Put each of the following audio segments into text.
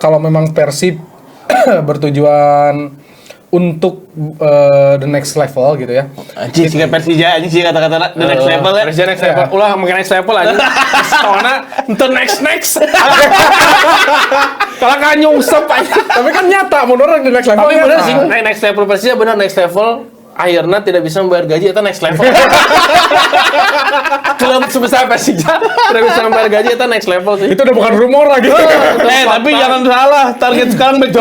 kalau memang Persib bertujuan untuk the next level gitu ya. Anjing sih Persija anjing sih kata-kata the next level ya. Persija next level. Ulah makin next level aja. Soalnya itu next. Kalau kan nyungsep aja. Tapi kan nyata menurut the next level. Tapi bener sih, next level Persija bener next level. Akhirnya tidak bisa membayar gaji itu next level. Klub sebesar Persija tidak bisa membayar gaji itu next level sih. Itu udah bukan rumor lagi. Tapi jangan salah, target sekarang back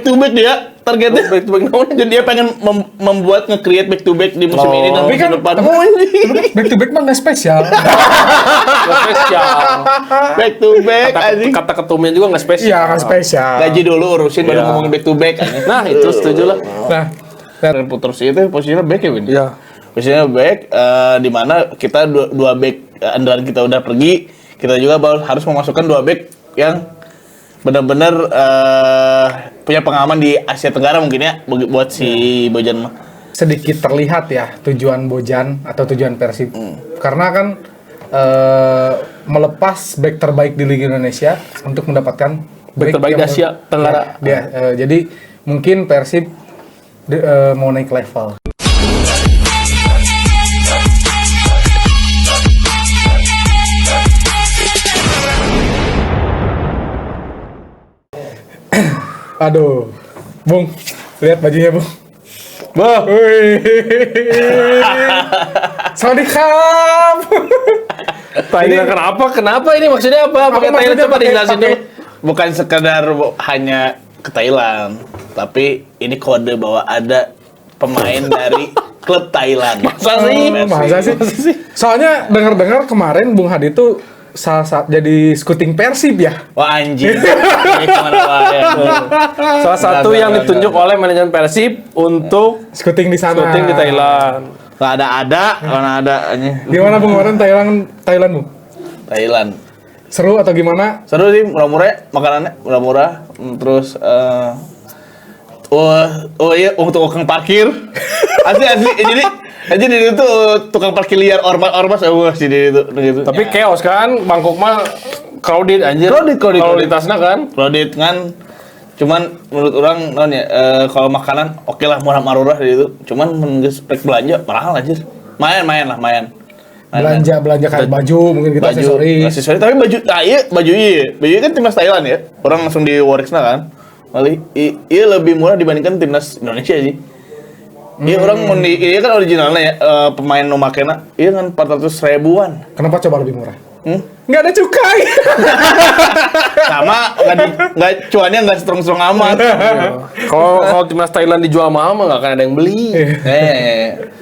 to back dia. Targetnya back to back. Jadi dia pengen membuat nge-create back to back di musim ini dan Tapi kan musim depan. back to back mah nggak spesial. Spesial. Back to back anjing. Kata ketumnya juga nggak spesial. Iya nggak spesial. Gaji dulu urusin baru ngomongin back to back. Nah itu setuju lah. Nah, Dan Putrus itu posisinya back ya, Win? Iya. Posisinya back, di mana kita dua back andalan kita udah pergi, kita juga harus memasukkan dua back yang benar-benar punya pengalaman di Asia Tenggara mungkin ya buat si Bojan mah. sedikit terlihat ya tujuan Bojan atau tujuan Persib. Karena kan melepas back terbaik di Liga Indonesia untuk mendapatkan Back terbaik di yang- Asia Tenggara. Jadi mungkin Persib mau naik level. Aduh, Bung, lihat bajunya, Bung. Wah, Sawadikap. Thailand kenapa ini maksudnya apa? Pakai Thailand maksudnya coba dijelasin dulu. Bukan sekedar hanya ke Thailand, tapi ini kode bahwa ada pemain dari klub Thailand. Masa sih? Soalnya dengar-dengar kemarin Bung Hadi tuh jadi scouting Persib ya. Wah anjing. Ini kemana wae. Salah satu yang ditunjuk oleh manajemen Persib untuk Scouting di sana. syuting di Thailand. Nggak ada, mana ada anjing. Gimana Bung kemarin Thailand Bung? Thailand. Seru atau gimana? Seru sih, murah-murah ya, makanannya murah-murah. Terus iya untuk tukang parkir. Asli. Jadi di situ tukang parkir liar ormas sih di itu gitu. Tapi chaos kan, Bangkok mah crowded anjir. Crowded. Kalau di tasna kan. Crowded kan. Cuman menurut orang kalau makanan oke lah murah-murah di itu. Cuman mengeus rek belanja mahal anjir. Main. Belanja kayak baju, mungkin kita aksesori tapi baju iya kan timnas Thailand ya. Orang langsung di Warricksna kan. Kali iya lebih murah dibandingkan timnas Indonesia sih. Iya orang iya kan originalnya ya pemain no makena iya kan 400 ribuan. Kenapa coba lebih murah? Nggak ada cukai. Sama nggak cuannya nggak strong amat. Kalau timnas Thailand dijual mahal mah nggak akan ada yang beli.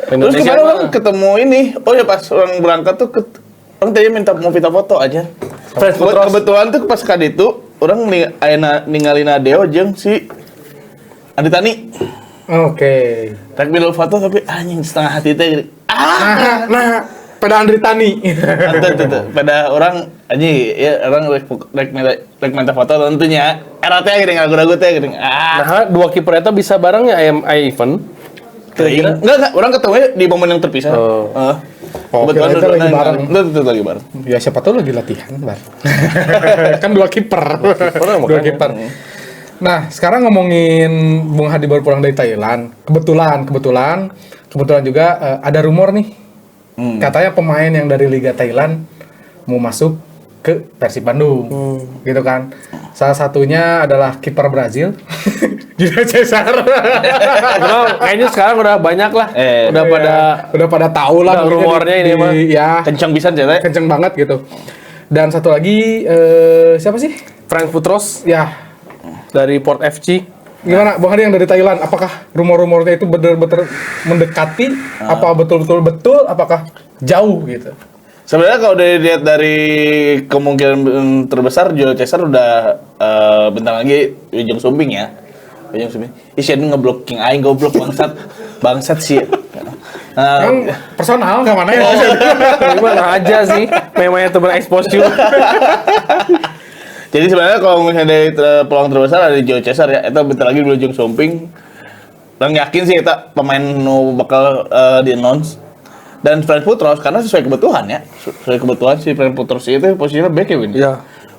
Terus Indonesia kemarin mah. orang ketemu ini, pas orang berangkat tuh orang tadi mau minta foto aja. Kebetulan tuh pas kali itu orang ninggalin Adeo jeung si Andi Tani. Oke. Rek milu foto tapi anjing setengah hati teh gini. Nah, pada Andri Tani. Tuh. Pada orang anjing ya orang rek minta foto tentunya. Era teh gini ragu-ragu teh gini. Nah, dua kiper eta bisa bareng ya event. Kira-kira Enggak, orang ketemu di momen yang terpisah. Kebetulan itu lagi bareng. Itu lagi bareng. Ya siapa tahu lagi latihan, Bar. Kan dua kiper. Dua kiper. Nah, sekarang ngomongin Bung Hadi baru pulang dari Thailand. Kebetulan juga ada rumor nih. Katanya pemain yang dari Liga Thailand mau masuk ke Persib Bandung. Gitu kan. Salah satunya adalah kiper Brazil. Julio Cesar. kayaknya sekarang udah banyak lah. Udah pada tahu lah udah rumornya ini mah. Ya, Kencang bisa cetek. kenceng banget gitu. Dan satu lagi siapa sih? Frank Putros Ya, dari Port FC. gimana Bang Hadi yang dari Thailand? Apakah rumor-rumornya itu benar-benar mendekati? Apa betul? Apakah jauh gitu? Sebenarnya kalau dilihat dari kemungkinan terbesar Julio Cesar udah bentar lagi Ujung Sumbing ya. Ujung Sumbing. Isi ngeblocking aing goblok bangsat sih. Yang personal ke mana ya? Gimana aja sih, memangnya itu berekspos juga. Jadi sebenarnya kalau misalnya dari peluang terbesar ada Julio Cesar ya, itu bentar lagi Ujung Sumbing. Orang yakin sih itu pemain bakal di-announce. Dan Frank Putros karena sesuai kebutuhan ya. Sesuai kebutuhan si Frank Putros itu posisinya back ya, Win. Iya.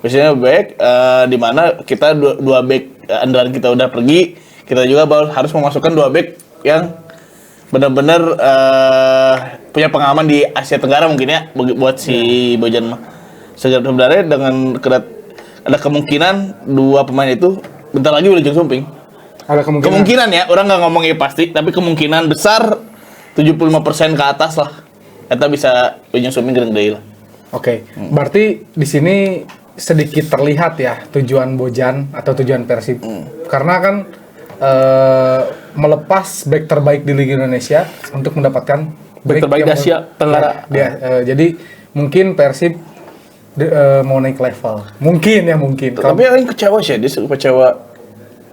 Posisinya back, di mana kita dua back andalan kita udah pergi, kita juga harus memasukkan 2 back yang benar-benar punya pengalaman di Asia Tenggara mungkin ya buat si Bojan mah. Sebenarnya dengan ada kemungkinan 2 pemain itu bentar lagi Wilujeng Sumping. Ada Kemungkinan ya, orang nggak ngomongnya pasti, tapi kemungkinan besar 75% ke atas lah. Kita bisa Wilujeng Sumping gede lah. Oke, berarti di sini sedikit terlihat ya tujuan Bojan atau tujuan Persib. Karena kan melepas back terbaik di Liga Indonesia untuk mendapatkan Back terbaik di yang Asia Tenggara. Jadi mungkin Persib mau naik level. Mungkin. Tapi aing kecewa sih, dia kecewa.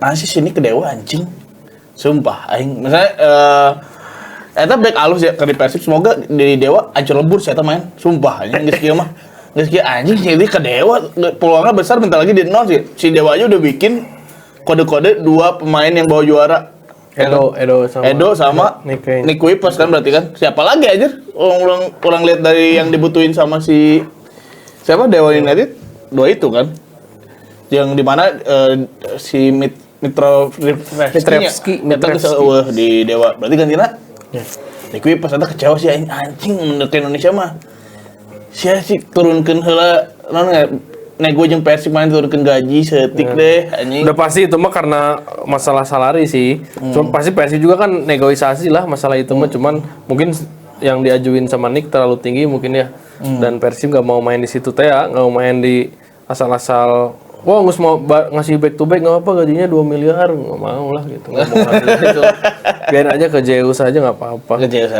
Masih sini ke Dewa anjing. Sumpah, aing misalnya eta back alus ya ke di Persib, semoga di Dewa ancur lebur saya main. Sumpah, anjing geus kieu mah. Geus kieu anjing jadi ke Dewa peluangnya besar, bentar lagi di nol sih. Si Dewa aja udah bikin kode-kode 2 pemain yang bawa juara. Edo sama Nick Kuipers kan berarti kan. Siapa lagi aja? Orang lihat dari yang dibutuhin sama si siapa Dewa United 2 itu kan. Yang dimana si Mitrevski di Dewa. Berarti gantinya Nick Kuipers eta kecewa sih anjing menurut Indonesia mah. Sia sih turunkeun heula nego jeung Persib main turunkeun gaji setik deh anjing. Udah pasti itu mah karena masalah salary sih. Cuma pasti Persib juga kan negosiasi lah masalah itu mah, cuman mungkin yang diajuin sama Nick terlalu tinggi mungkin ya. Dan Persib nggak mau main di situ teh ya, nggak mau main di asal-asal. Wah, nggak mau ngasih back to back nggak apa, gajinya 2 miliar nggak mau lah gitu. Nggak mau ngasih gitu. Biarin aja ke Zeus aja nggak apa-apa.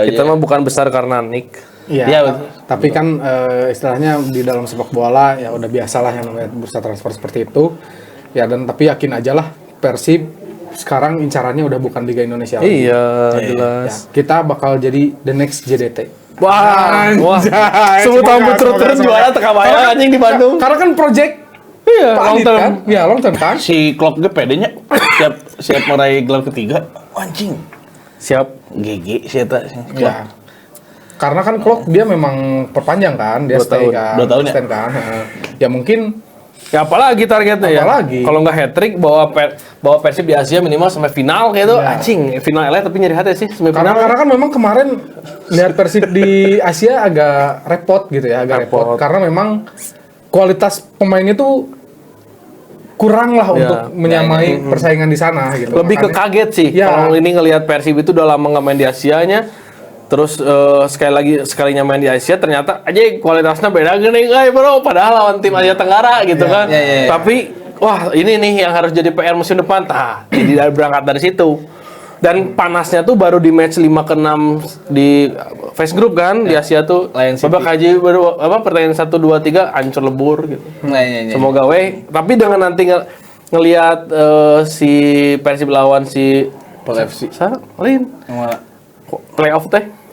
Kita mah bukan besar karena Nick. Iya, ya, tapi kan istilahnya di dalam sepak bola ya udah biasalah yang namanya bursa transfer seperti itu. Ya dan tapi yakin aja lah Persib sekarang incarannya udah bukan Liga Indonesia lagi. Iya, jelas. Ya, kita bakal jadi the next JDT. Wah, 10 tahun berturut-turut juara teka bayang anjing di Bandung. Karena kan project long term. kan? Iya, long term kan? Si Klopp ge pedenya siap meraih gelar ketiga. Anjing. Siap. GG si eta. Ya. Karena kan Klopp dia memang perpanjang kan, dia 2 stay tahun. kan, 2 tahun ya? extend kan. Ya mungkin Ya apalagi targetnya ya. Apalagi? Kalau nggak hat-trick bawa Persib di Asia minimal sampai final kayak itu Ya. anjing. Final LA tapi nyeri hati sih semifinal. karena kan memang kemarin lihat Persib di Asia agak repot gitu ya, agak repot. Karena memang kualitas pemainnya tuh kurang lah untuk menyamai persaingan di sana gitu. Lebih ke kaget sih. Ya. Kalau ini ngelihat Persib itu udah lama nggak main di Asianya. Terus sekalinya main di Asia ternyata aja kualitasnya beda gini bro, padahal lawan tim Asia Tenggara gitu kan. Tapi wah ini nih yang harus jadi PR musim depan. Jadi berangkat dari situ. Dan panasnya tuh baru di match 5-6 di phase group kan di Asia tuh. Babak haji baru pertandingan 1 2 3 hancur lebur gitu. Semoga tapi dengan nanti ngelihat si Persib lawan si Pol FC. Lain playoff teh.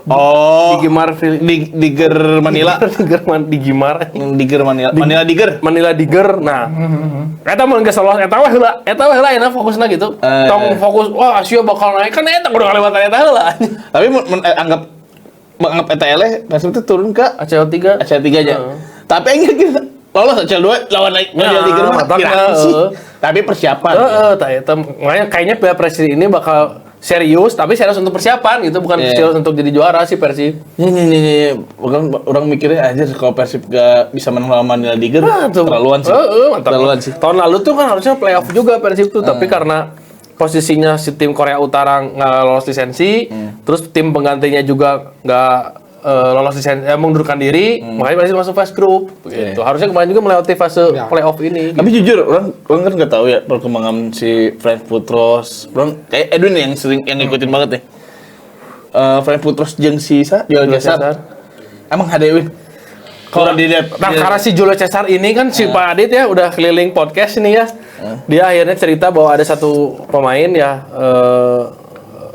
Oh, Diger Manila. Manila Diger. Nah, eta mun geus lolos eta weh heula enak fokusna gitu. Tong fokus wah Asia bakal naik kan eta kudu kalewatan eta heula. Tapi anggap eta eleh Persib itu turun ke ACL3 aja. Tapi aing lolos ACL2 lawan Manila Diger mah sih. Tapi persiapan. Tah eta makanya kayaknya Persib ini bakal serius untuk persiapan gitu, bukan serius untuk jadi juara sih Persib. Orang mikirnya aja kalau Persib gak bisa menang lawan Manila Diger, terlaluan sih. Tahun lalu tuh kan harusnya playoff juga Persib tuh, tapi karena posisinya si tim Korea Utara nggak lolos lisensi, terus tim penggantinya juga nggak lolos lisensi, mengundurkan diri, makanya Persib masuk fase grup. Gitu. Harusnya kemarin juga melewati fase playoff ini. Tapi jujur, orang kan nggak tahu ya perkembangan si Frank Putros. Orang kayak Edwin yang sering ngikutin banget nih. Frank Putros jeung si Julio Cesar. Emang ada Edwin? Kalau dilihat, karena si Julio Cesar ini kan si Pak Adit ya udah keliling podcast ini ya. Dia akhirnya cerita bahwa ada satu pemain ya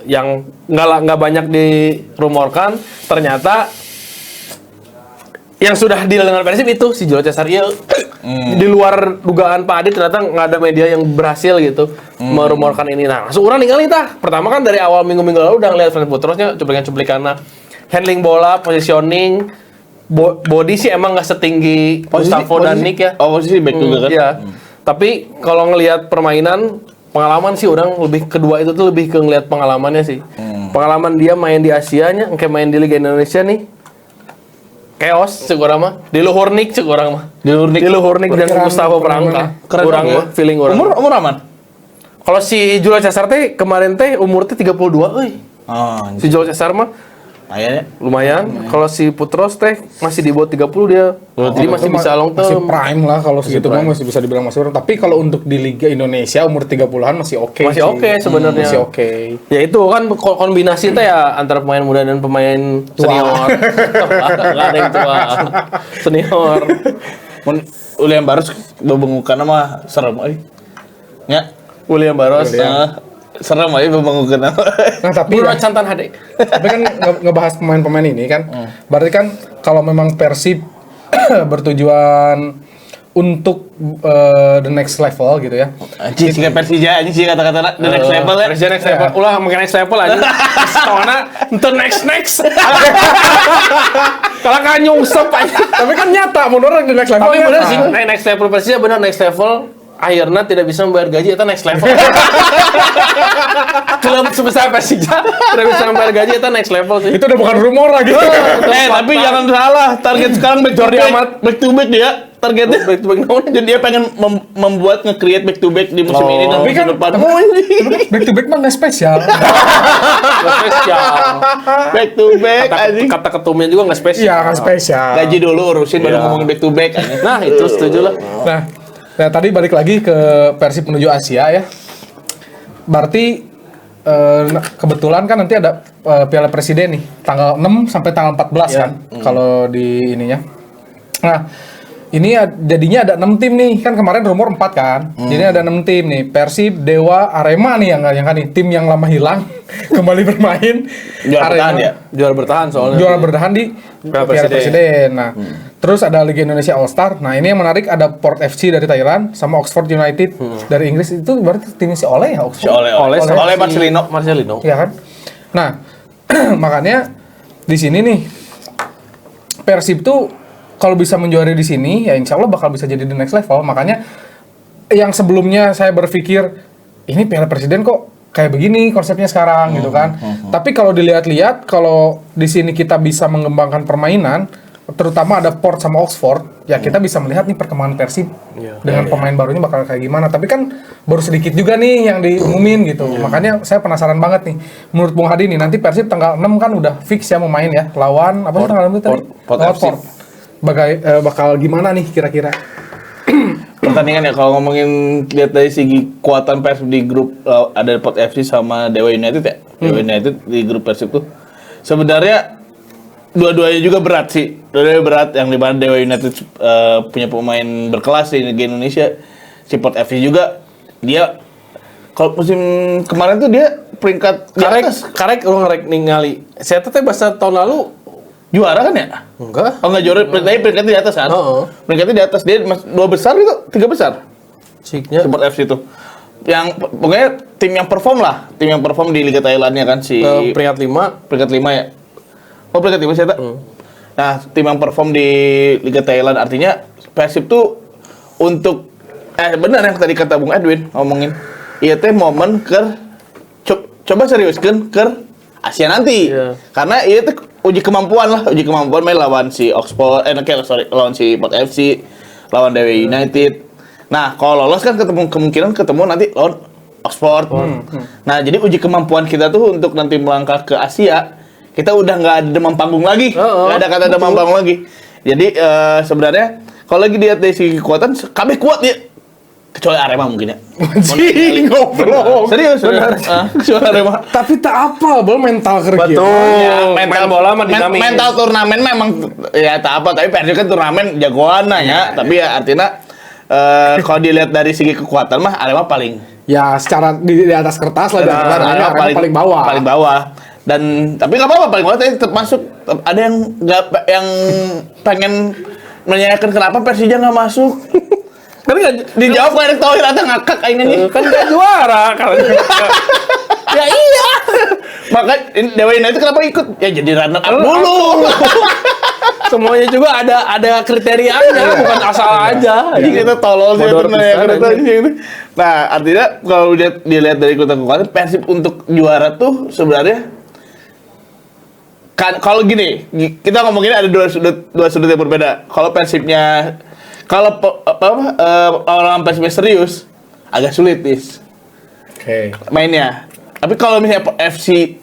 yang nggak banyak dirumorkan, ternyata yang sudah deal dengan Persib itu si Julio Cesar di luar dugaan Pak Adit, ternyata nggak ada media yang berhasil gitu merumorkan ini. Nah langsung orang ningali tah. Pertama kan dari awal minggu lalu udah ngeliat Frank Putrosnya cuplikan-cuplikan handling bola, positioning, body sih emang nggak setinggi Gustavo dan Nick ya. Oh, posisi back juga kan. Iya. Tapi kalau ngelihat permainan, pengalaman sih orang lebih kedua itu tuh lebih ke ngelihat pengalamannya sih. Pengalaman dia main di Asianya, kayak main di Liga Indonesia nih. Chaos cek orang mah. Di luhur Nick cek orang mah. Di luhur Nick dan Gustavo Prangka. Keren Kurang ya. mah feeling orang. Umur aman? Kalau si Julio Cesar teh kemarin teh umur teh 32 euy. Oh, Si Julio Cesar mah kayaknya. lumayan. Kalau si Putros teh masih di bawah 30 dia. Jadi masih bisa long Masih term. prime lah kalau segitu mah masih bisa dibilang masih prime. Tapi kalau untuk di Liga Indonesia umur 30-an masih oke. Masih sih. oke sebenarnya. Masih oke. Ya itu kan kombinasi teh ya antara pemain muda dan pemain senior. Enggak ada yang tua. Senior. William Barros bebengukan mah serem euy. Nya, William Barros. serem aja bebengukan. Nah, tapi Bruno Cantan Hade. tapi kan ngebahas pemain-pemain ini kan. Berarti kan kalau memang Persib bertujuan untuk the next level gitu ya. Anjing sih Persija anjing sih kata-kata the next level ya. Presiden next level. Ulah makin next level aja. Soalnya ente next. Kalau kan nyungsep aja. Tapi kan nyata menurut the next level. Tapi bener nyata. sih, next level Persija bener next level. Akhirnya tidak bisa membayar gaji itu next level. Klub sebesar Persija tidak bisa membayar gaji itu next level sih. Itu udah bukan rumor lagi. Tapi jangan salah, target sekarang back to Jordi back. Amat. Back to back dia. Targetnya Back to back naon? Jadi dia pengen membuat nge-create back to back di musim ini dan Tapi kan musim depan. back to back mah nggak spesial. Nggak spesial. Back to back anjing. Kata ketumnya juga nggak spesial. Iya kan spesial. Gaji dulu urusin baru Iya. ngomongin back to back anjing. Nah itu setuju lah. Nah, tadi balik lagi ke Persib menuju Asia ya. Berarti kebetulan kan nanti ada Piala Presiden nih, tanggal 6 sampai tanggal 14 kan, kalau di ininya. Nah, ini jadinya ada 6 tim nih, kan kemarin rumor 4 kan. Jadi ada 6 tim nih, Persib, Dewa, Arema nih yang kan nih, tim yang lama hilang kembali bermain. Juara bertahan ya? Juara bertahan soalnya. Juara bertahan di Piala Piala Presiden. Presiden. Nah, terus ada Liga Indonesia All Star. Nah, ini yang menarik ada Port FC dari Thailand sama Oxford United dari Inggris. Itu berarti timnya si Ole ya Oxford. Si Oleh si Marcelino. Iya kan? Nah, makanya di sini nih Persib tuh kalau bisa menjuari di sini ya insya Allah bakal bisa jadi the next level. Makanya yang sebelumnya saya berpikir ini Piala Presiden kok kayak begini konsepnya sekarang gitu kan. Tapi kalau dilihat-lihat kalau di sini kita bisa mengembangkan permainan terutama ada Port sama Oxford ya kita bisa melihat nih perkembangan Persib dengan pemain barunya bakal kayak gimana. Tapi kan baru sedikit juga nih yang diumumin gitu. Makanya saya penasaran banget nih. Menurut Bung Hadi nih nanti Persib tanggal 6 kan udah fix ya mau main ya lawan apa sih tanggal 6 itu tadi? Port Lawan FC. Port. Bakal gimana nih kira-kira? Pertandingan ya kalau ngomongin lihat dari segi kekuatan Persib di grup ada Port FC sama Dewa United ya. Dewa United di grup Persib tuh sebenarnya dua-duanya juga berat sih. Dua-duanya berat yang dimana Dewa United punya pemain berkelas di Liga Indonesia. Si Port FC juga dia kalau musim kemarin tuh dia peringkat di atas. Karek orang ngerek ningali. Saya teh bahasa tahun lalu Juara kan ya? enggak. Oh enggak juara, peringkatnya di atas kan? Peringkatnya di atas, dia 2 besar gitu, 3 besar. Ciknya Sport FC itu. Yang pokoknya tim yang perform lah, tim yang perform di Liga Thailandnya kan si peringkat 5. peringkat 5 ya. Oh peringkat 5 saya tak. Nah tim yang perform di Liga Thailand artinya Persib tuh untuk benar yang tadi kata Bung Edwin ngomongin, iya teh momen coba seriuskan ke Asia nanti. Iya. Karena iya tuh uji kemampuan main lawan si Oxford, lawan si Port FC, lawan Dewa United. Nah, kalau lolos kan kemungkinan ketemu nanti lawan Oxford. Nah, jadi uji kemampuan kita tuh untuk nanti melangkah ke Asia, kita udah nggak ada demam panggung lagi, nggak ada kata demam panggung lagi. Jadi sebenarnya kalau lagi lihat dari segi kekuatan, kami kuat ya. Kecuali Arema mungkin ya. Anjing, goblok. Serius, kecuali Arema. Tapi tak apa, bol mental kerja. Betul. Mental bola mah dinamis. mental turnamen memang ya tak apa, tapi Persib kan turnamen jagoan ya. Tapi ya artinya kalau dilihat dari segi kekuatan mah Arema paling Ya secara di atas kertas lah Arema paling bawah. Paling bawah. Dan tapi nggak apa-apa paling bawah tapi tetap masuk. Ada yang nggak yang pengen menanyakan kenapa Persija nggak masuk. Kan nggak dijawab kan Erick Thohir ada ngakak ini. Kan gak juara kalau Ya iya. Maka Dewa United kenapa ikut? Ya jadi runner up dulu. Semuanya juga ada kriterianya, bukan asal aja. Jadi kita tolol sih Bodor bener ya pisan, kita anjing. ini. Nah, artinya kalau dilihat dari kekuatan Persib untuk juara tuh sebenarnya kan kalau gini, kita ngomongin ada dua sudut yang berbeda. Kalau Persibnya orang Persibnya serius agak sulit, Tis. Oke. Mainnya. Tapi kalau misalnya FC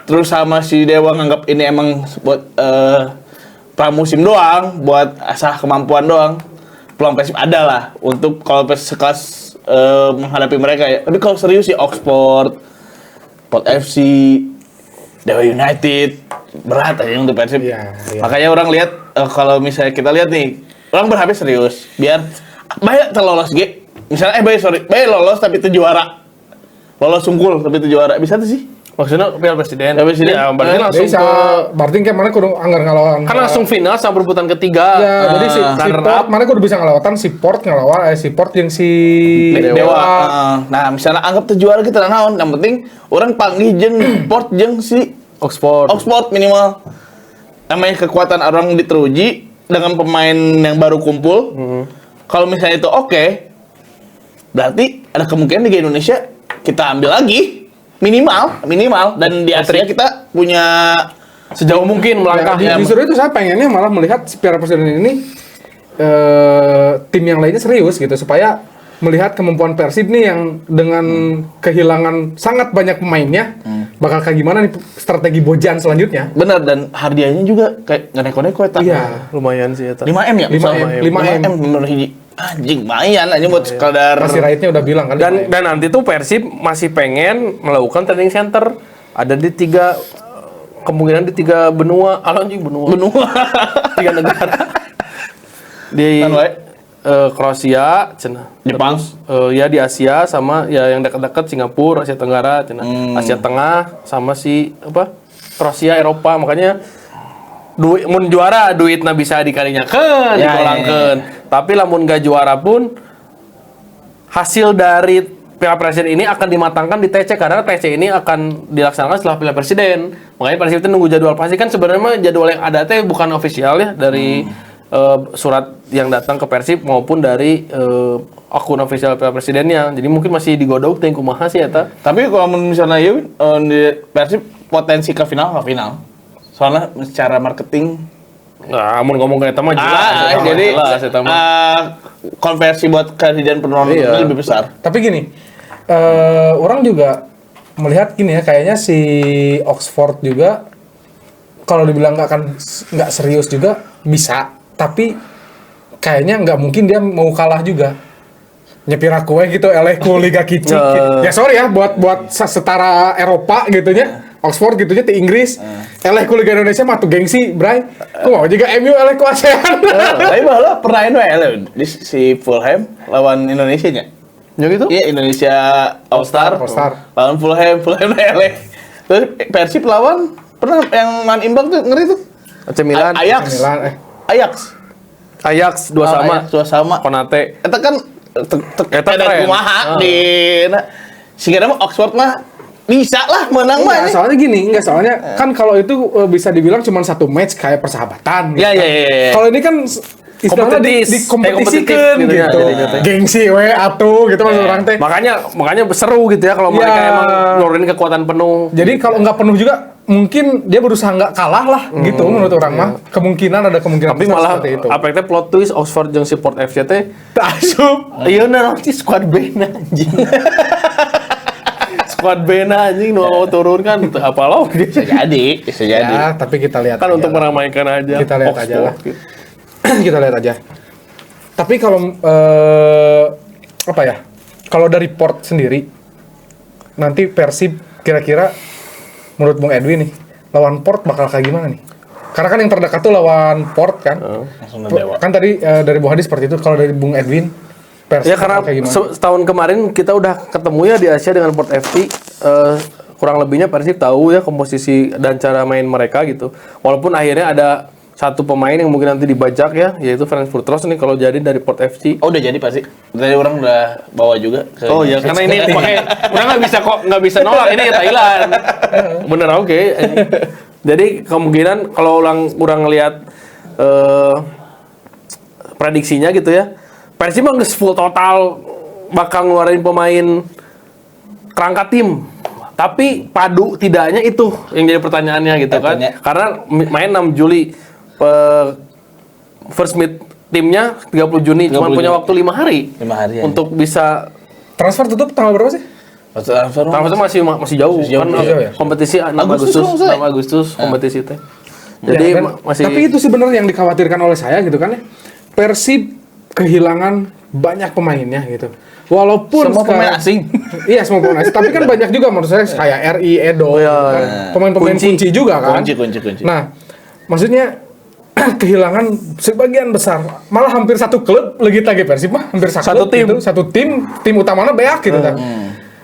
terus sama si Dewa nganggap ini emang buat pramusim doang, buat asah kemampuan doang, peluang Persib ada lah untuk kalau Persib sekelas menghadapi mereka ya. Tapi kalau serius ya Oxford, Port FC, Dewa United berat aja untuk Persib. Iya, iya. Makanya orang lihat kalau misalnya kita lihat nih, orang berharap serius biar banyak terlolos G. Misalnya Bayi lolos tapi itu juara. Lolos sungkul tapi itu juara. Bisa tuh sih? Maksudnya Piala Presiden. Piala Presiden. Ya, berarti langsung Bisa, berarti kayak mana kudu anggar ngelawan. kan langsung final sama perebutan ketiga. Ya, jadi si runner Port up. mana kudu bisa ngelawatan si Port ngelawan si Port yang si Dewa. Nah, misalnya anggap tuh juara kita naon, yang penting orang panggil jeung Port jeung si Oxford. Oxford minimal. Namanya kekuatan orang diteruji dengan pemain yang baru kumpul. Kalau misalnya itu oke, berarti ada kemungkinan Liga Indonesia kita ambil lagi minimal dan di Asia kita punya Sejauh mungkin melangkah. Ya, justru itu saya pengennya malah melihat Piala Presiden ini tim yang lainnya serius gitu supaya melihat kemampuan Persib nih yang dengan kehilangan sangat banyak pemainnya bakal kayak gimana nih strategi Bojan selanjutnya. benar dan hadiahnya juga kayak nggak neko-neko ya. Iya. Lumayan sih eta. 5M ya? 5M. Bener hiji. Anjing, lumayan aja buat sekadar Pasti raidnya udah bilang kan. Dan nanti tuh Persib masih pengen melakukan training center. Ada di kemungkinan di 3 benua. Anjing benua. 3 negara. Di Kan, wae. Kroasia, cenah. Jepang. Ya di Asia sama ya yang dekat-dekat Singapura, Asia Tenggara, cenah. Asia Tengah sama si Kroasia, Eropa. Makanya mun juara duitna bisa dikalinyakeun, Ya, digolangkeun. Tapi lamun gak juara pun hasil dari Piala Presiden ini akan dimatangkan di TC karena TC ini akan dilaksanakan setelah Piala Presiden. Makanya Persib itu nunggu jadwal pasti kan sebenarnya jadwal yang ada teh bukan official ya dari surat yang datang ke Persib maupun dari akun official Piala Presidennya. Jadi mungkin masih digodok teh kumaha sih eta. Tapi kalau misalnya ya di Persib potensi ke final. Soalnya secara marketing Nah, mun ngomong ke eta mah jelas. jadi jelas eta mah. konversi buat kehadiran penonton Iya. lebih besar. Tapi gini, orang juga melihat gini ya, kayaknya si Oxford juga kalau dibilang nggak serius juga bisa, tapi kayaknya nggak mungkin dia mau kalah juga. Nyepira kue gitu, eleku Liga Kicik. Ya sorry ya, buat setara Eropa gitunya. Oxford gitunya di Inggris. Eleku Liga Indonesia mah tuh gengsi, Bray. Kok mau juga MU eleku ASEAN. Tapi bahwa pernah di si Fulham lawan Indonesia nya. Ya gitu? Iya, Indonesia All Star. Lawan Fulham elek. Terus Persib lawan pernah yang main imbang tuh ngeri tuh. AC Milan. Ajax. Ajax 2 sama. Ajax 2 sama. Konate. Eta kan Eta ada keren. kumaha di sehingga mah Oxford mah bisa lah menang mah. Enggak, soalnya gini, kan kalau itu bisa dibilang cuma satu match kayak persahabatan. Iya, kan. iya. Kalau ini kan istilahnya dikompetisikan gitu ya, gitu. jadinya teh. Gengsi we atuh gitu maksud orang teh. Makanya seru gitu ya kalau Ya. mereka emang ngeluarin kekuatan penuh. Jadi kalau nggak penuh juga mungkin dia berusaha nggak kalah lah gitu menurut orang mah. Kemungkinan ada kemungkinan Tapi besar malah seperti itu. apa itu plot twist Oxford jeung support FC teh Asup. iya nanti squad band anjing. Squad band anjing nu mau turun kan apa lo Bisa jadi. Ya, tapi kita lihat kan aja untuk lah. meramaikan aja. Kita lihat aja lah. gitu. Kita lihat aja. Tapi kalau apa ya? Kalau dari Port sendiri nanti Persib kira-kira menurut Bung Edwin nih lawan Port bakal kayak gimana nih? Karena kan yang terdekat tuh lawan Port kan. Langsung Dewa. Kan tadi dari Bung Hadi seperti itu. Kalau dari Bung Edwin Persib Ya karena bakal kayak gimana? setahun kemarin kita udah ketemu ya di Asia dengan Port FC. Kurang lebihnya Persib tahu ya komposisi dan cara main mereka gitu. Walaupun akhirnya ada satu pemain yang mungkin nanti dibajak ya, yaitu Franz Furtros nih kalau jadi dari Port FC. Oh udah jadi pasti. Tadi orang udah bawa juga. Oh iya, karena ini pakai orang nggak bisa nolak ini Thailand. Bener oke. Jadi kemungkinan kalau orang ngelihat prediksinya gitu ya. Persib mah geus full total bakal ngeluarin pemain kerangka tim. Tapi padu tidaknya itu yang jadi pertanyaannya gitu kan. Karena main 6 Juli first meet timnya 30 Juni cuma punya waktu 5 hari. 5 hari untuk bisa Transfer tutup tanggal berapa sih? transfer masih jauh kan ya? kompetisi 6 Agustus kompetisi teh. Ya, Jadi masih tapi itu sebenarnya yang dikhawatirkan oleh saya gitu kan ya. Persib kehilangan banyak pemainnya gitu. Walaupun semua pemain asing. Iya, semua pemain asing. Tapi kan banyak juga menurut saya kayak RI, Edo, kan. Pemain-pemain kunci juga kan. Kunci. Nah, maksudnya kehilangan sebagian besar, malah hampir satu klub lagi Persib mah hampir Satu tim. gitu. Satu tim utamanya beak gitu kan.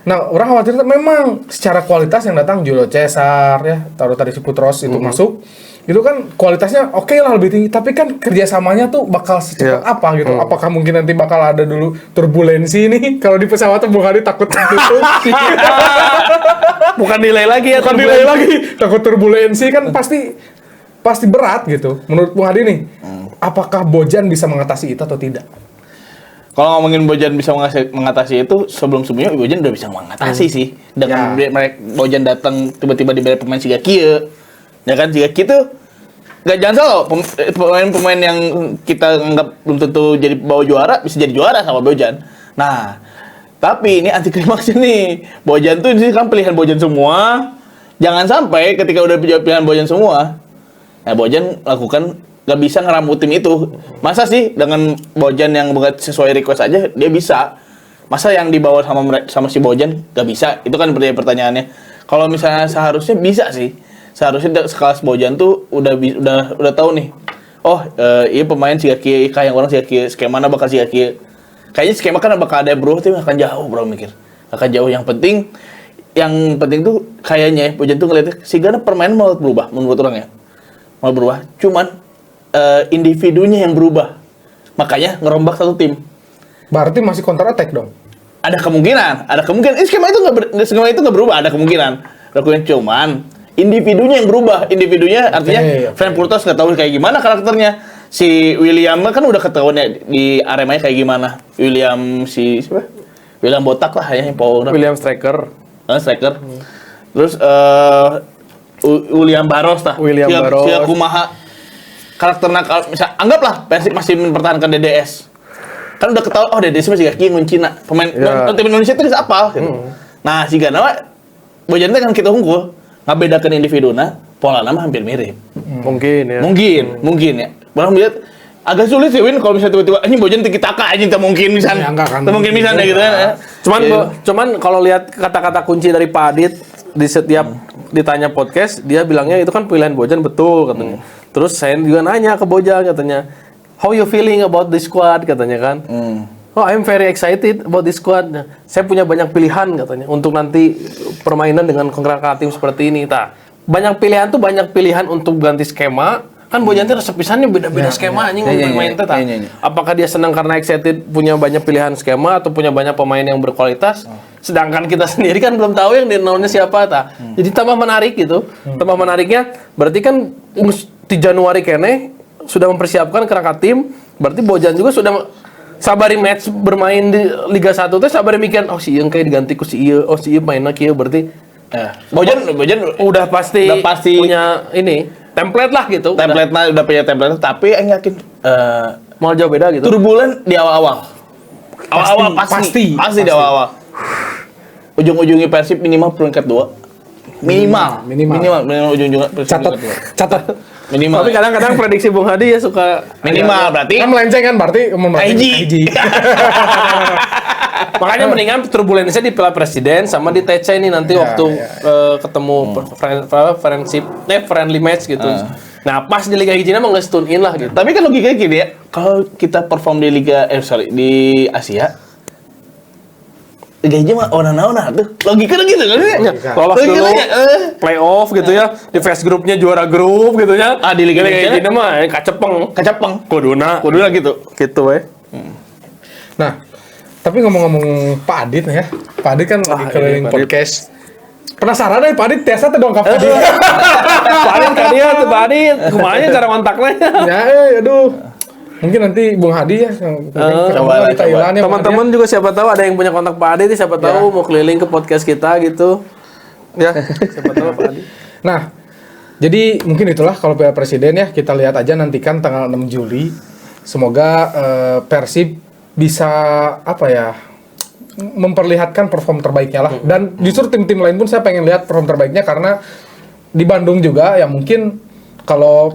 Nah, orang khawatir memang secara kualitas yang datang Julio Cesar ya, taruh tadi Putros itu masuk. Itu kan kualitasnya oke lah lebih tinggi, tapi kan kerjasamanya tuh bakal secepat apa gitu. Apakah mungkin nanti bakal ada dulu turbulensi nih kalau di pesawat tuh Bung Hadi takut gitu. bukan delay lagi ya, Bukan delay lagi, takut turbulensi kan pasti berat gitu. Menurut Bung Hadi nih, apakah Bojan bisa mengatasi itu atau tidak? Kalau ngomongin Bojan bisa mengatasi itu, sebelum-sebelumnya Bojan udah bisa mengatasi sih. Dengan Bojan datang tiba-tiba diberi pemain siga kieu. Ya kan siga kieu tuh jangan salah, pemain-pemain yang kita anggap belum tentu jadi bawa juara bisa jadi juara sama Bojan. Nah, tapi ini anti klimaks nih. Bojan tuh ini kan pilihan Bojan semua. Jangan sampai ketika udah pilihan Bojan semua, nah Bojan lakukan gak bisa ngeramu tim itu. Masa sih dengan Bojan yang bukan sesuai request aja dia bisa? Masa yang dibawa sama si Bojan gak bisa? Itu kan pertanyaannya. Kalau misalnya seharusnya bisa sih. Seharusnya sekelas Bojan tuh udah tahu nih. Oh, iya pemain siga kieu yang orang siga kieu, skemana bakal siga kieu. Kayaknya skema kan bakal ada berubah, tapi akan jauh bro mikir. Akan jauh. Yang penting tuh kayaknya Bojan tuh ngeliatnya sigana permainan mau berubah menurut orang ya. Mau berubah. Cuman individunya yang berubah. Makanya ngerombak satu tim. Berarti masih counter attack dong. Ada kemungkinan. Skema itu nggak berubah. Ada kemungkinan. Cuman individunya yang berubah. Individunya artinya Fran Purtos nggak tahu kayak gimana karakternya. Si William kan udah ketahuan ya di Arema kayak gimana. William botak lah ya, William striker. Terus William Barros lah. Barros. Si kumaha karakternya, misal anggaplah Persib masih mempertahankan DDS. Kan udah ketahuan DDS masih gak kieu nguncina. Pemain tim Indonesia itu bisa apa gitu. Nah, si Gana Bojan teh kan kita unggul. Ngabedakeun individuna, pola nama hampir mirip. Mungkin ya. Mungkin ya. Orang lihat agak sulit sih Win kalau misalnya tiba-tiba anjing Bojan tiki-taka anjing tak mungkin misalnya. Mungkin misalnya gitu kan. Cuman kalau lihat kata-kata kunci dari Pak Adit di setiap ditanya podcast, dia bilangnya itu kan pilihan Bojan betul katanya. Terus saya juga nanya ke Bojan katanya, how you feeling about this squad katanya kan. Oh, I'm very excited about this squad. Saya punya banyak pilihan katanya untuk nanti permainan dengan kerangka tim seperti ini. Banyak pilihan tuh banyak pilihan untuk ganti skema. Kan Bojan teh resep pisannya beda-beda skema anjing main teh. Apakah dia senang karena excited punya banyak pilihan skema atau punya banyak pemain yang berkualitas? Sedangkan kita sendiri kan belum tahu yang di siapa Jadi tambah menarik gitu. Tambah menariknya berarti kan di Januari kene sudah mempersiapkan kerangka tim, berarti Bojan juga sudah sabari match bermain di Liga 1 teh sabari mikiran si ieu kayak diganti ku si ieu, si ieu mainna kieu berarti Bojan udah pasti punya ini template lah gitu. Template-nya udah punya template, tapi aing yakin mau jauh beda gitu. Turbulen di awal-awal. Awal-awal pasti di awal-awal. Ujung-ujungnya Persib minimal peringkat 2. Minimal ujung-ujungnya Catat. Minimal. Tapi kadang-kadang prediksi Bung Hadi ya suka minimal berarti kan melenceng kan berarti Haji. Makanya mendingan turbulensinya di Piala Presiden sama di TC ini nanti waktu ketemu friendly match gitu. Nah, pas di Liga Hijina mah nge-tune in lah gitu. Tapi kan logikanya gini ya, kalau kita perform di di Asia Liga Hijau mah ona-ona tuh. Logikanya gitu kan ya. Lolos dulu playoff gitu ya. Di phase grupnya juara grup gitu ya. Di Liga Hijau mah kacepeng. Kuduna gitu. Gitu we. Nah, tapi ngomong-ngomong Pak Adit nih ya. Pak Adit kan lagi keliling podcast. Penasaran Pak Adit tiasa teh dongkap tadi. Pak Adit kan dia tuh Pak Adit. Kemana cara kontaknya? Ya, aduh. Mungkin nanti Bung Hadi ya coba di Thailand ya. Teman-teman juga siapa tahu ada yang punya kontak Pak Adit, siapa tahu mau keliling ke podcast kita gitu. Ya, siapa tahu Pak Adit. Nah, jadi mungkin itulah kalau Piala Presiden ya, kita lihat aja nantikan tanggal 6 Juli. Semoga Persib bisa apa ya, memperlihatkan perform terbaiknya lah. Dan justru tim-tim lain pun saya pengen lihat perform terbaiknya karena di Bandung juga ya mungkin kalau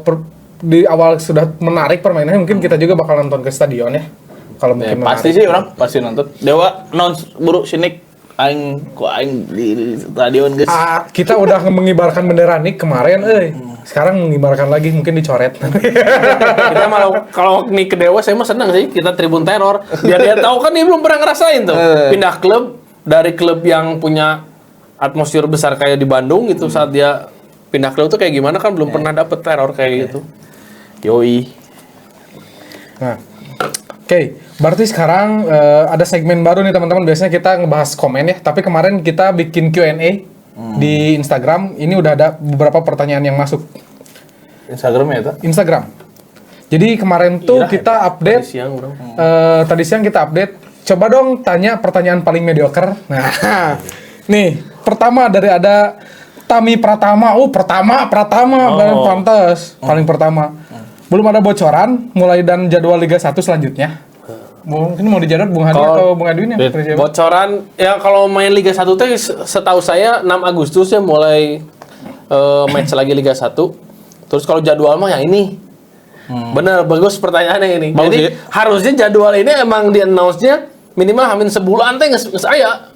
di awal sudah menarik permainannya mungkin kita juga bakal nonton ke stadion ya. Kalau mungkin Pasti sih orang pasti nonton. Dewa announce buruk sinik aing di stadion guys. Kita udah mengibarkan bendera nih kemarin, sekarang mengibarkan lagi mungkin dicoret. Kita malah kalau nih ke Dewa saya mah senang sih kita tribun teror. Biar dia tahu kan dia belum pernah ngerasain tuh. Pindah klub dari klub yang punya atmosfer besar kayak di Bandung gitu saat dia pindah klub tuh kayak gimana kan belum pernah dapet teror kayak gitu. Yoi. Nah, oke. Berarti sekarang ada segmen baru nih teman-teman. Biasanya kita ngebahas komen ya, tapi kemarin kita bikin Q&A di Instagram. Ini udah ada beberapa pertanyaan yang masuk. Instagram ya, Instagram. Jadi kemarin tuh kita update. Tadi siang kita update. Coba dong tanya pertanyaan paling mediocre. Nah, nih pertama dari ada Tami Pratama. Pratama paling pantas, paling pertama. Belum ada bocoran mulai dan jadwal Liga 1 selanjutnya. Mungkin mau dijadwal Bung Hadi atau Bung Edwin ya? Bocoran ya kalau main Liga 1 teh setahu saya 6 Agustus ya mulai match lagi Liga 1. Terus kalau jadwal mah yang ini. Bener, bagus pertanyaannya ini. Bagus, jadi ya? harusnya jadwal ini emang di announce-nya minimal hamin sebulan teh nggak saya.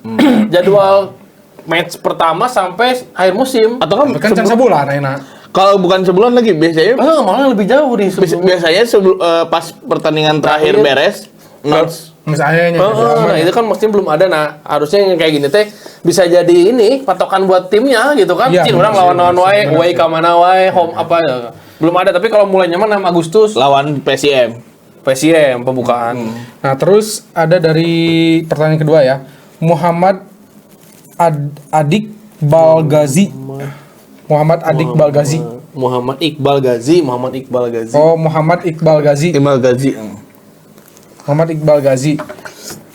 Jadwal match pertama sampai akhir musim. Atau kan sebulan enak. Kalau bukan sebulan lagi biasanya Malah lebih jauh nih biasanya pas pertandingan terakhir beres Misalnya nah itu kan maksudnya belum ada. Nah harusnya yang kayak gini teh bisa jadi ini patokan buat timnya gitu kan. Iya, Orang lawan wae, away ka mana wae, home apa ya. Belum ada, tapi kalau mulainya mah 6 Agustus lawan PSM pembukaan. Nah, terus ada dari pertanyaan kedua ya. Muhammad Adik Balgazi. Muhammad Iqbal Ghazi. Oh, Muhammad Iqbal Ghazi. Muhammad Iqbal Ghazi.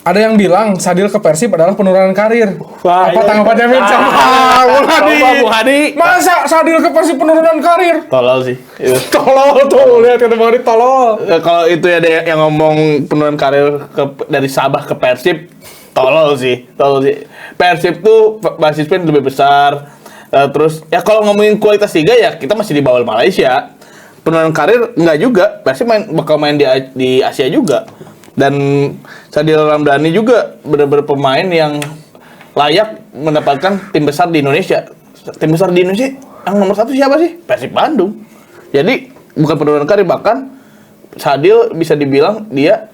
Ada yang bilang Sadil ke Persib adalah penurunan karir. Apa tanggapannya Min sama Bung Hadi? Masa Sadil ke Persib penurunan karir? Tolol sih. Tolol tuh, lihat kata Bung Hadi tolol. Kalau itu ya ada yang ngomong penurunan karir dari Sabah ke Persib, tolol sih. Persib tuh basis fan lebih besar. Terus ya kalau ngomongin kualitas liga ya kita masih di bawah Malaysia. Penurunan karir enggak juga. Persib bakal main di Asia juga. Dan Sadil Ramdhani juga benar-benar pemain yang layak mendapatkan tim besar di Indonesia. Tim besar di Indonesia yang nomor 1 siapa sih? Persib Bandung. Jadi bukan penurunan karir, bahkan Sadil bisa dibilang dia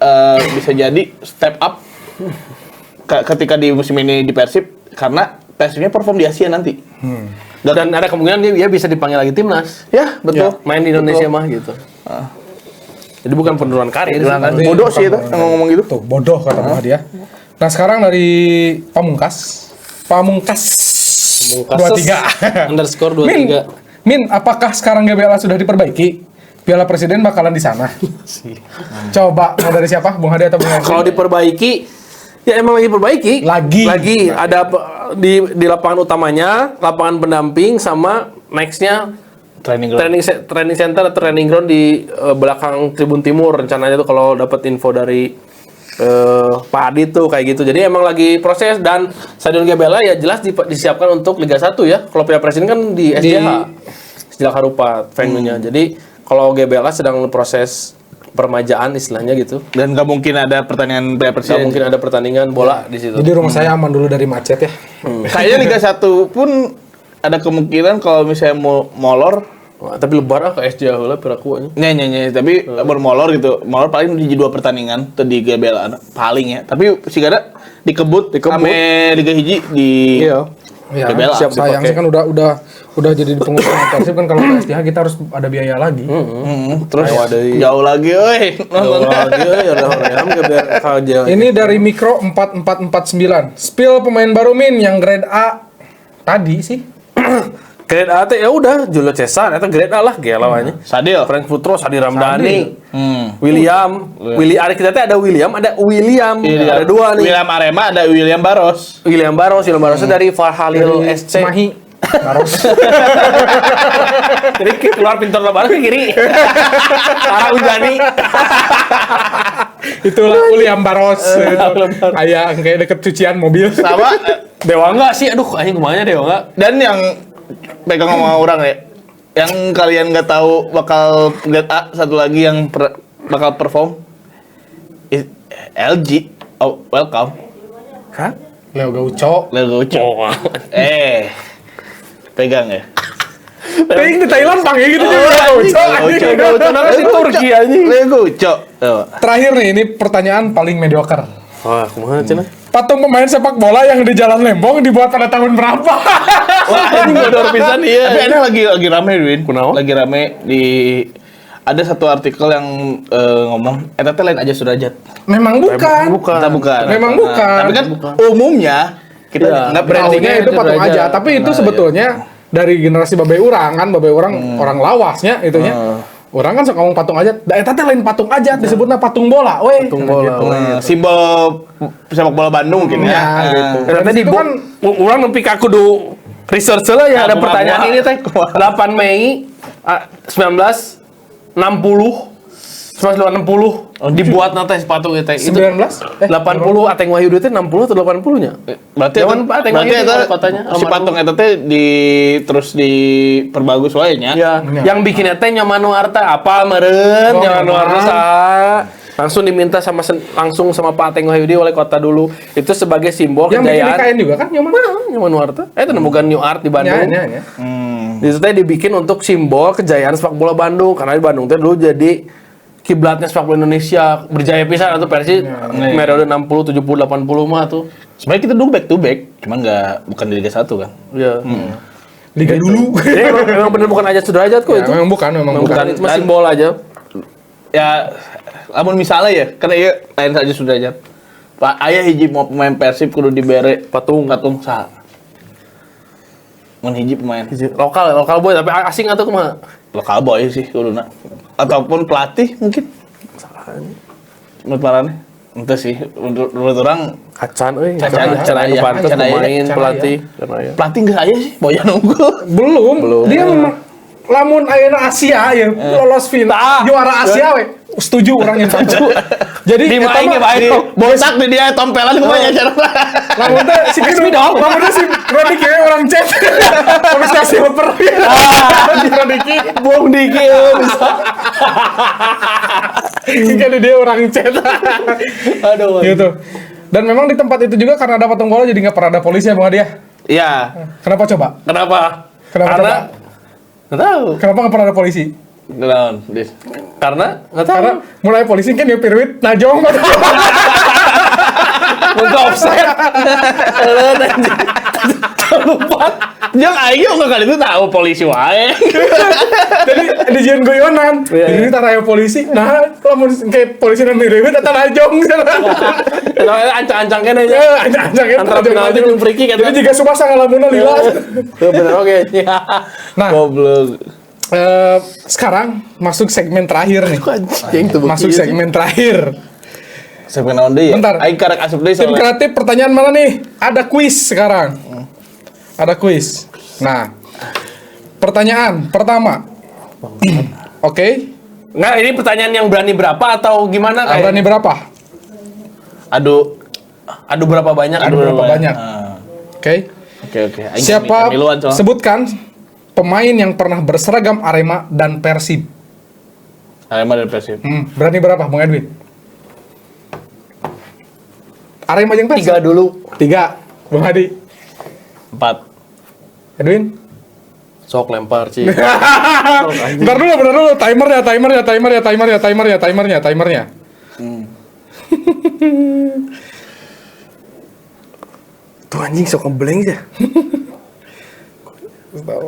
bisa jadi step up ketika di musim ini di Persib karena Persibnya perform di Asia nanti. Dan ada kemungkinan dia bisa dipanggil lagi timnas. Ya, betul. Ya, main di Indonesia mah gitu. Jadi bukan penurunan karir. Bodoh sih itu yang ngomong gitu. Tuh, bodoh kata Bung Hadi ya. Nah, sekarang dari Pamungkas 23 underscore 23. Min, apakah sekarang GBLA sudah diperbaiki? Piala Presiden bakalan di sana. Coba mau dari siapa? Bung Hadi atau Bung Hadi? Kalau diperbaiki, ya emang lagi diperbaiki. Lagi ada di lapangan utamanya, lapangan pendamping sama nextnya training center atau training ground di belakang Tribun Timur rencananya tuh kalau dapat info dari Pak Adi tuh kayak gitu. Jadi emang lagi proses dan Stadion GBLA ya jelas disiapkan untuk Liga 1 ya. Kalau Piala Presiden kan di SJH, Sdil Harupat venue-nya. Jadi kalau GBLA sedang proses permajaan istilahnya gitu. Dan nggak mungkin ada pertandingan Piala Presiden. Nggak mungkin ada pertandingan bola di situ. Jadi rumah saya aman dulu dari macet ya. Kayaknya Liga 1 pun ada kemungkinan kalau misalnya mau molor. Wah, tapi lebar ke SJH lah perakuannya. Tapi bermolor gitu. Molor paling di 2 pertandingan tuh di GBLA paling ya. Tapi sih ada dikebut ame Liga Hiji di GBLA. Siap sayang sih kan udah jadi di pengusaha Persib kan kalau ke SDH kita harus ada biaya lagi. Terus jauh lagi euy. Ini dari Mikro 4449. Spill pemain baru Min yang grade A Tadi sih. Grade A teh ya udah Julio Cesar eta grade A lah ge lawannya. Sadil. Frank Putro, Sadi Ramdhani, Hmm. William, ada kita teh ada William, ada Iya, dua nih. William Arema, ada William Baros. William Baros dari Farhalil SC. Cimahi. Baros. Jadi keluar pintu lebaran ke kiri. Arah Ujani. Itulah William Baros. Kayak kayak deket cucian mobil. Sama Dewa enggak sih? Aduh, anjing kumanya Dewa enggak? dan yang pegang sama orang ya. Yang kalian nggak tahu bakal grade A satu lagi yang bakal perform LG. Oh, welcome. Hah? Leo Gaucho. Lego Uco. Pegang ya. Ting di Thailand panggil gitu juga Leo Gaucho. Leo Gaucho si Turki anjing. Lego Uco. Terakhir nih, ini pertanyaan paling mediocre. Wah, kumaha cenah? Patung pemain sepak bola yang di Jalan Lembong dibuat pada tahun berapa? Wah, ini bodor pisan iya. Tapi ini lagi rame, Win. Kunaon? Lagi rame di ada satu artikel yang ngomong eta teh lain aja Sudrajat. Memang bukan. Kita bukan. Memang bukan. Tapi kan umumnya kita Iya. nggak Brandingnya itu patung aja, tapi itu sebetulnya dari generasi babe urang kan, babe urang orang lawasnya itunya. Orang kan suka ngomong patung aja, da eta teh lain patung aja, disebutnya patung bola, weh. Patung bola. Simbol sepak bola Bandung mungkin ya. gitu. Karena Dan tadi itu kan orang nempi ka kudu research lah ya ada pertanyaan ini teh 8 Mei 1960 dibuat nate sepatu itu 19 80 Ateng Wahyudi teh 60 atau 80-nya? Berarti Zaman Pak Ateng berarti Wahyudi eta kalau katanya si almarhum. patung eta teh terus diperbagus wae nya. Ya, yang bikinnya teh Nyoman Nuarta apa meureun Oh, Nyoman Nuarta Nyoman. saha? Langsung diminta langsung sama Pak Ateng Wahyudi wali kota dulu. Itu sebagai simbol yang bikin kejayaan. IKN juga kan Nyoman. Nyoman Nuarta. Itu bukan New Art di Bandung. Ya. Itu teh dibikin untuk simbol kejayaan sepak bola Bandung karena di Bandung teh dulu jadi kiblatnya sepak bola Indonesia berjaya pisan atau versi periode 60 70 80 mah tuh. Sebenarnya kita dulu back to back, cuman bukan di Liga 1 kan. Iya. Liga dulu. Jadi memang bener bukan aja Sudrajat kok Ya, itu. memang bukan. Bukan, cuma simbol aja. Ya, lamun misalnya ya, karena iya lain saja sudah aja. Pak ayah hiji mau pemain Persib kudu dibere patung saha. Mun hiji pemain Lokal boy tapi asing atau kumaha? lokal boy sih kuduna. Ataupun pelatih mungkin. Menurut marane. Ente sih menurut orang Acan euy. Acan Acan pantes Acan aya. pemain Acan pelatih karena ya. pelatih geus aya sih, boya nunggu. Belum. Dia memang lamun ayeuna Asia ya lolos final juara Asia we. Setuju orang yang setuju. Jadi Di eta main mah- ge bae. Botak di dia tompelan kumanya cara. lamun teh si Kidu lamun teh si Rodiki we orang chat. Komunikasi oper. Di Rodiki Buang dikit bisa. kan dia orang chat. Aduh. Gitu. Dan memang di tempat itu juga karena ada patung bola jadi nggak pernah ada polisi ya Bang Adi ya. Iya. Kenapa coba? Kenapa? Kenapa Karena nggak tahu. Kenapa nggak pernah ada polisi? Naon, Dis? Karena nggak tahu. Karena mulai polisi kan nyupir wit najong. Muka offset. Lupa. Jeung aing enggak kali itu tahu polisi wae. Jadi dijian guyonan. Jadi taraya polisi. Nah, lamun kayak polisi dan mirip eta najong. Itu ancang-ancang kan aja. Ya, ancang-ancang eta Antara najong penalti najong. jeung free kick eta. Jadi jika subasa ngalamunna lila. Bener oke. Nah, Goblok. sekarang masuk segmen terakhir nih. Anjing tuh Masuk segmen terakhir. Sampai naon deui ya? Bentar. Aing karek asup deui Tim soalnya. kreatif pertanyaan mana nih? Ada kuis sekarang. Ada kuis. Nah, pertanyaan pertama. Oke. Nggak, ini pertanyaan yang berani berapa atau gimana? Berani berapa? Adu berapa banyak? Adu berapa banyak? Ah. Oke. Oke. Aing Siapa miluan soalnya. sebutkan pemain yang pernah berseragam Arema dan Persib? Arema dan Persib. Berani berapa, Bang Edwin? Arema yang Persib? 3 dulu. 3. Bang Hadi. 4. Edwin? Sok lempar sih. Bentar dulu. Timernya. Tuh anjing sok ngeblank ya.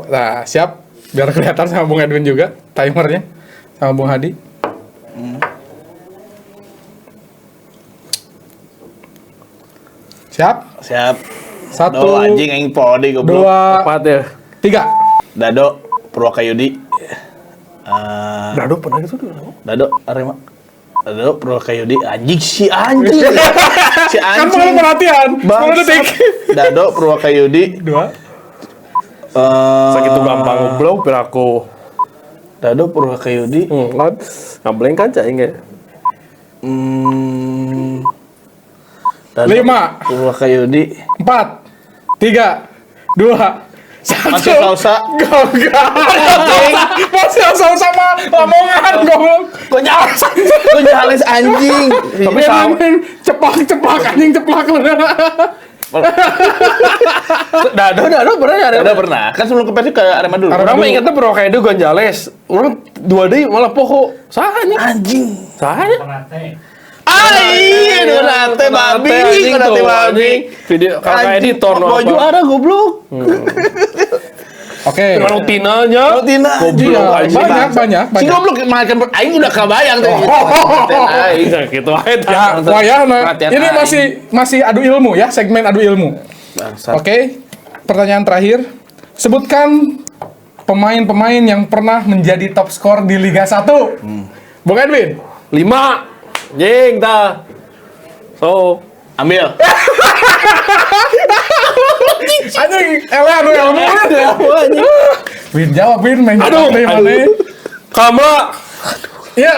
Nah, siap. Biar kelihatan sama Bung Edwin juga timernya sama Bung Hadi. Siap? Siap. Dado 1, anjing aing pode goblok. 2, Empat ya. 3. Dado Purwakayudi. Dado pernah gitu dulu. Dado Arema. Dado Purwakayudi anjing si anjing. Si Kan anjing. perlu perhatian. 10 Bangsat. detik. Dado Purwakayudi. 2. Sakitu gampang goblok piraku. Dado Purwakayudi. Kan ngableng kan cai ge. Dado 5, Purwakayudi. 4, 3, 2, 1. Masih salsa. Enggak. Masih sama Lamongan goblok. Kok nyales anjing. Tapi Dia sama. main ceplak anjing ceplak lu. Dado pernah ya? Ada pernah. Kan sebelum ke Persib ke Arema dulu. Orang mah ingetnya bro kayak itu Gonzales. Orang 2 deui malah poho. Sahanya? Anjing. Sahanya? Ai, Donate babi, Donate babi. Video kakak editor no Bawa apa? juara goblok. Oke. Dengan rutinanya. Rutina. Iya, anjing. banyak. Si goblok makan aing udah kebayang tuh. Aing. Bisa gitu aja. Ya, wayahna. Perhatian Ini aing. masih adu ilmu ya, segmen adu ilmu. Bangsat. Oke. Pertanyaan terakhir. Sebutkan pemain-pemain yang pernah menjadi top skor di Liga 1. Bung Edwin. 5. Jing dah. So, Ambil. Anjing, anu ilmu. Win jawab Win main Aduh, dari mana? Kama. Iya,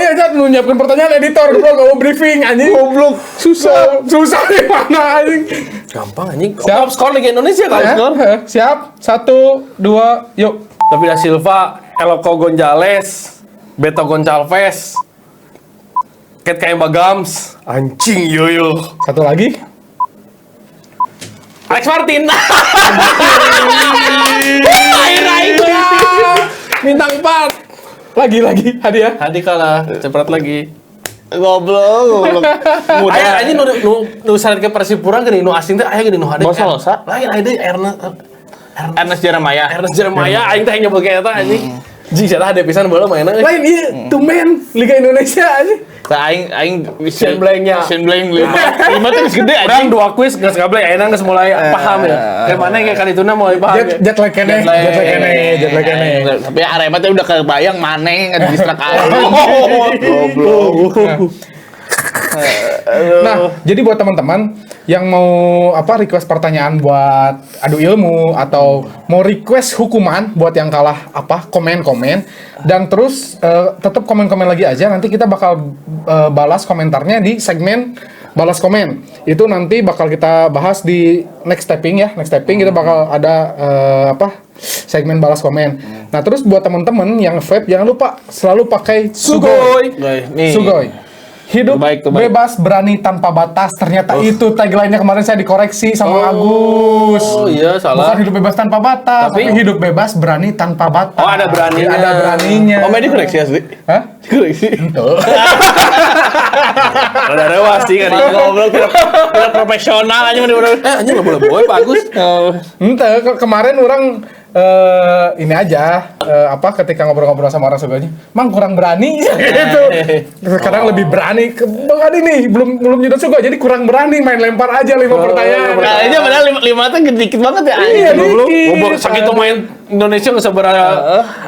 iya, Jat, lu nyiapin pertanyaan editor, bro, briefing, anjing. Goblok. Susah di mana, anjing. Gampang anjing. Siap. Top skor Liga Indonesia top skor. Siap, 1, 2, yuk. David da Silva, Eloko Gonzales, Beto Gonçalves, Ket Kayamba Gams, anjing yoyo. Satu lagi. Alex Martin. Air bintang 4. Lagi, hadiah. Hadi kalah, cepet lagi. Goblok. Aya anjing nu saret ke Persipura geuning nu asing teh aya geuning nu hade. Bosa-bosa. Lain aya deui Ernest Jeremiah. Ernest Jeremiah aing teh nyebut ka eta anjing. Jing saya ada pisan bola mainnya. Lain iya, tumben Liga Indonesia aja. Tah aing Sien Blengnya. Sien Bleng 5 teh geus gede Orang anjing. 2 kuis geus gablek ayeuna geus mulai paham ya. Kayak mana kayak kadituna mulai paham ya. Jet lag kene. Tapi Arema teh udah kebayang maneh ngedistrak aing. Goblok. Nah, jadi buat teman-teman yang mau request pertanyaan buat adu ilmu atau mau request hukuman buat yang kalah komen-komen dan terus tetap komen-komen lagi aja, nanti kita bakal balas komentarnya di segmen balas komen. Itu nanti bakal kita bahas di next stepping ya. Next stepping kita bakal ada segmen balas komen. Nah, terus buat teman-teman yang vape jangan lupa selalu pakai Sugoi. Nih. Sugoi. Hidup Terbaik. bebas, berani tanpa batas. Ternyata itu tagline-nya kemarin saya dikoreksi sama Agus. Oh iya salah. Bukan hidup bebas tanpa batas, tapi hidup bebas, berani tanpa batas. Oh, ada beraninya. Ada beraninya. Oh, ini koreksi asli. Hah? Koreksi. Ada rewas sih kan. Goblok tidak profesional aja bener-bener. Anjing enggak boleh boy bagus. Ente kemarin orang ini aja ketika ngobrol-ngobrol sama orang sebelumnya, mang kurang berani gitu. Sekarang lebih berani. Bang Adi nih belum nyedot juga, jadi kurang berani main lempar aja 5 pertanyaan. Kayaknya padahal 5 teh dikit banget ya. Iya, Goblok. dikit. Goblok sakitu main Indonesia nggak seberapa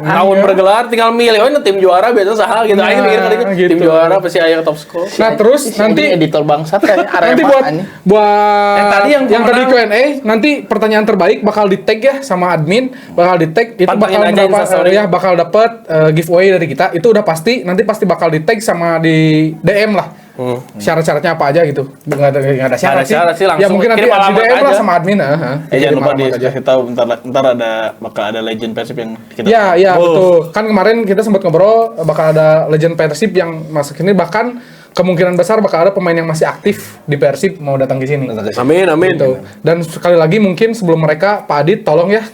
tahun bergelar, tinggal milih. Oh ini tim juara biasa saha gitu. Aing mikir tadinya gitu. tim juara pasti aya top score. Nah, terus nanti editor bangsat kayak nanti Arema. buat tadi yang tadi pemenang. Q&A, nanti pertanyaan terbaik bakal di tag ya sama admin, bakal di tag itu Pantengin bakal aja Instastory. bakal dapat giveaway dari kita. Itu udah pasti, nanti pasti bakal di tag sama di DM lah. Syarat-syaratnya apa aja gitu. Nggak ada syarat, Nggak ada syarat sih, Ya langsung mungkin nanti kirim di alamat DM lah aja. sama admin. Jangan Kirim lupa alamat aja. dikasih tahu ntar bakal ada legend Persib yang kita. Ya, betul. Kan kemarin kita sempat ngobrol bakal ada legend Persib yang masuk ini, bahkan kemungkinan besar bakal ada pemain yang masih aktif di Persib mau datang ke sini. Amin amin. Gitu. Dan sekali lagi mungkin sebelum mereka Pak Adit tolong ya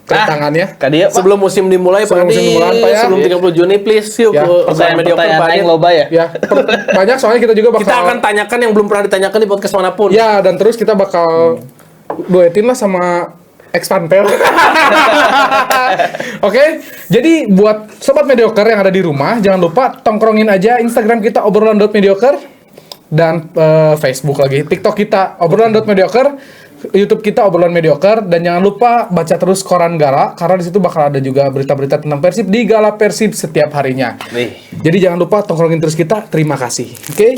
tangannya. Kadia Pak. Sebelum musim dimulai, Sebelum musim dimulai, Pak, ya. sebelum 30 Juni please yuk Ya, ke media Pertanyaan aing loba ya. Ya, banyak soalnya kita juga bakal Kita akan tanyakan yang belum pernah ditanyakan di podcast manapun. ya, dan terus kita bakal duetin lah sama Expanpel. Oke, jadi buat sobat mediocre yang ada di rumah, jangan lupa tongkrongin aja Instagram kita obrolan.mediocre dan Facebook lagi, TikTok kita obrolan.mediocre. YouTube kita obrolan mediocre dan jangan lupa baca terus koran Gala karena di situ bakal ada juga berita-berita tentang Persib di Gala Persib setiap harinya. Jadi jangan lupa tongkrongin terus kita. Terima kasih. Oke?